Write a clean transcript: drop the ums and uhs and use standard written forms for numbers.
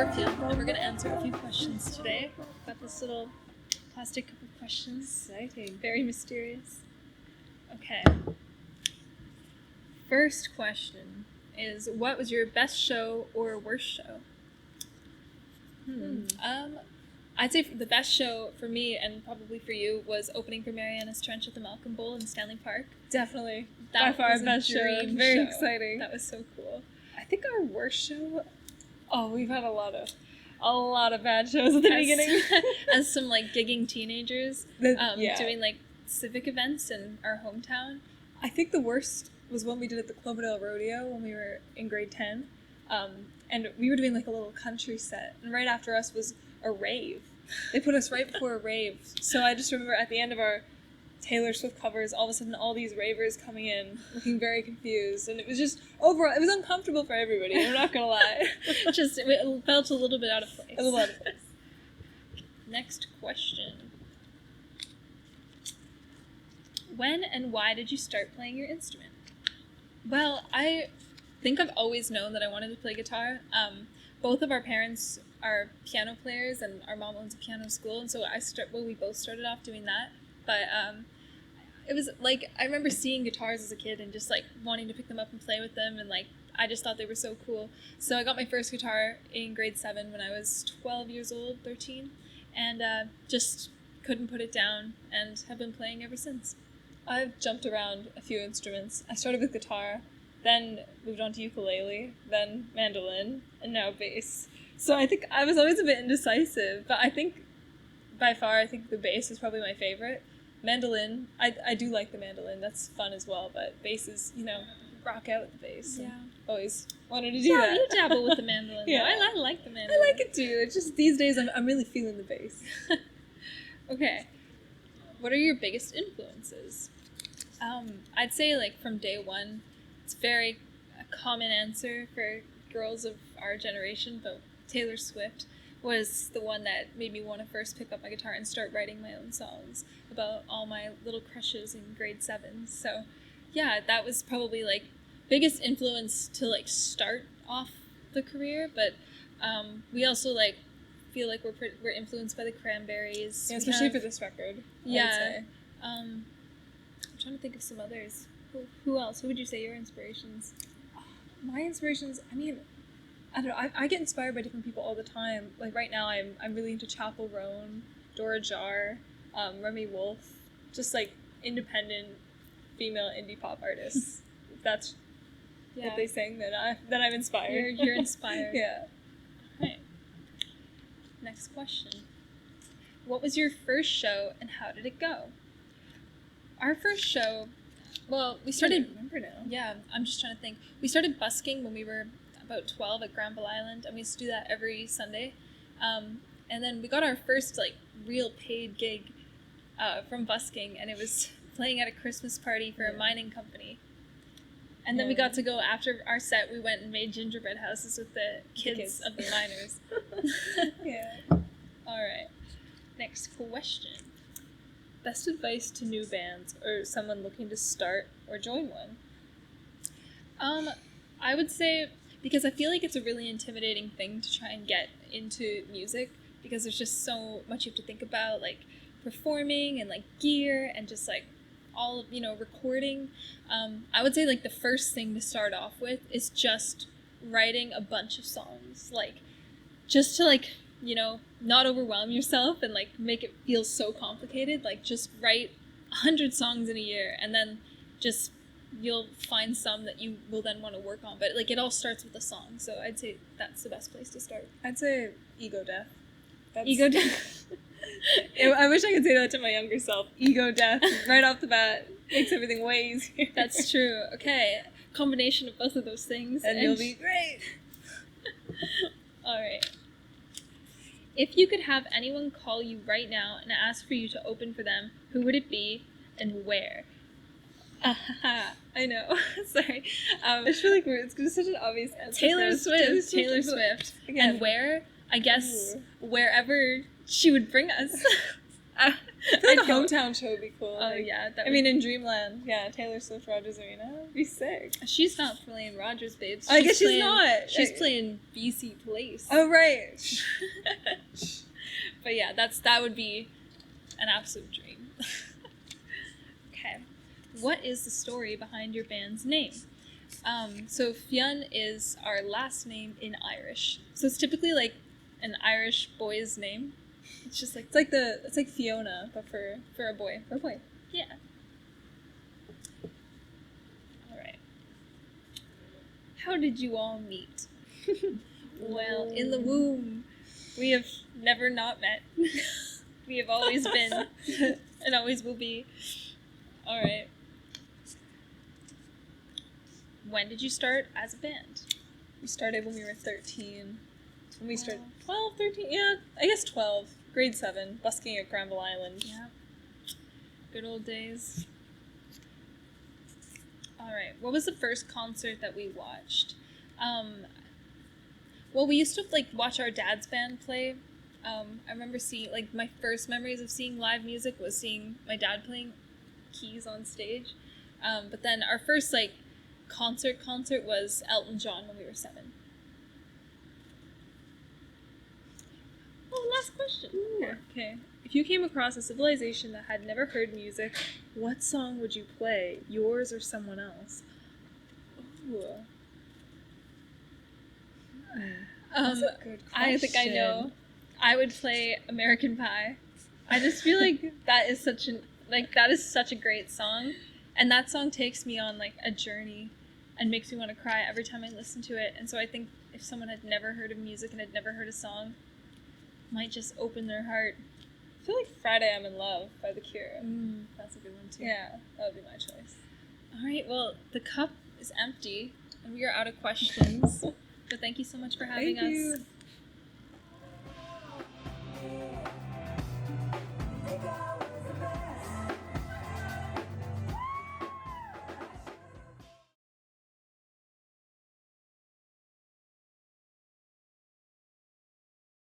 are Fionn, and we're going to answer a few questions today. Got this little plastic cup of questions. Exciting. Very mysterious. Okay. First question is, what was your best show or worst show? I'd say the best show for me, and probably for you, was opening for Mariana's Trench at the Malcolm Bowl in Stanley Park. Definitely. That by far was best a show. dream Very show. exciting. That was so cool. I think our worst show. Oh, we've had a lot of bad shows at the beginning. As some like gigging teenagers, doing like civic events in our hometown. I think the worst was when we did at the Cloverdale Rodeo when we were in grade 10. And we were doing like a little country set, and right after us was a rave. They put us right before a rave. So I just remember at the end of our Taylor Swift covers, all of a sudden all these ravers coming in, looking very confused, and it was just overall, it was uncomfortable for everybody, I'm not gonna lie. It felt a little bit out of place. A little out of place. Next question. When and why did you start playing your instrument? Well, I think I've always known that I wanted to play guitar. Both of our parents are piano players, and our mom owns a piano school, and so we both started off doing that. But it was like, I remember seeing guitars as a kid and just like wanting to pick them up and play with them, and like I just thought they were so cool. So I got my first guitar in grade 7 when I was 12 years old, 13, and just couldn't put it down and have been playing ever since. I've jumped around a few instruments. I started with guitar, then moved on to ukulele, then mandolin, and now bass. So I think I was always a bit indecisive, but I think by far the bass is probably my favorite. Mandolin, I do like the mandolin, that's fun as well, but bass is, rock out with the bass. Yeah. Always wanted to do that. You dabble with the mandolin. Yeah. I like the mandolin. I like it too. It's just these days I'm really feeling the bass. Okay. What are your biggest influences? I'd say like from day one, it's very a common answer for girls of our generation, but Taylor Swift was the one that made me want to first pick up my guitar and start writing my own songs about all my little crushes in grade 7. So yeah, that was probably like biggest influence to like start off the career, but we also like feel like we're influenced by the Cranberries. Yeah, especially for this record. Yeah. I'm trying to think of some others. Who else? Who would you say your inspirations? My inspirations, I don't know, I get inspired by different people all the time. Like right now I'm really into Chapel Roan, Dora Jar, Remy Wolf, just like independent female indie pop artists. That's what they sing, that I'm inspired. You're inspired. Yeah. Right. Next question. What was your first show and how did it go? Our first show, well, we started... I don't remember now. Yeah, I'm just trying to think. We started busking when we were about 12 at Granville Island, and we used to do that every Sunday. And then we got our first, like, real paid gig from busking, and it was playing at a Christmas party for a mining company. And then we got to go, after our set, we went and made gingerbread houses with the kids of the miners. Yeah. All right. Next question. Best advice to new bands or someone looking to start or join one? I would say, because I feel like it's a really intimidating thing to try and get into music, because there's just so much you have to think about, like performing and like gear and just like all of, recording. I would say like the first thing to start off with is just writing a bunch of songs, like just to like, not overwhelm yourself and like make it feel so complicated. Like just write 100 songs in a year, and then just you'll find some that you will then want to work on. But like it all starts with a song, so I'd say that's the best place to start. I'd say ego death. Ego death. I wish I could say that to my younger self. Ego death right off the bat makes everything way easier. That's true. Okay, combination of both of those things, and you'll be great. All right. If you could have anyone call you right now and ask for you to open for them, who would it be and where? I know. Sorry. I just feel like it's such an obvious answer. Taylor Swift. Again. And where? I guess wherever she would bring us. I feel like I'd a go- hometown show would be cool. Oh, Like, yeah. I mean, in Dreamland, yeah, Taylor Swift, Rogers Arena, would be sick. she's not playing Rogers, babes. I guess she's playing- not. She's playing BC Place. Oh, right. But yeah, that would be an absolute dream. Okay. What is the story behind your band's name? So Fionn is our last name in Irish. So it's typically like an Irish boy's name. It's just like It's like Fiona, but for a boy. For a boy. yeah. All right. How did you all meet? Well, in the womb. We have never not met. We have always been and always will be. All right. When did you start as a band? We started when we were 13. When we Wow. started 12, 13, yeah, I guess 12. Grade 7, busking at Granville Island. Yeah. Good old days. All right. What was the first concert that we watched? Well, we used to like watch our dad's band play. I remember seeing like my first memories of seeing live music was seeing my dad playing keys on stage. But then our first like concert was Elton John when we were 7. Oh, last question. Okay. If you came across a civilization that had never heard music, what song would you play? Yours or someone else? Ooh. That's a good I think I know. question. I would play American Pie. I just feel like that is such a great song, and that song takes me on like a journey and makes me want to cry every time I listen to it. And so I think if someone had never heard of music and had never heard a song, it might just open their heart. I feel like Friday I'm in Love by The Cure. That's a good one too. Yeah, that would be my choice. All right. Well, the cup is empty, and we are out of questions. So thank you so much for having Thank us. you.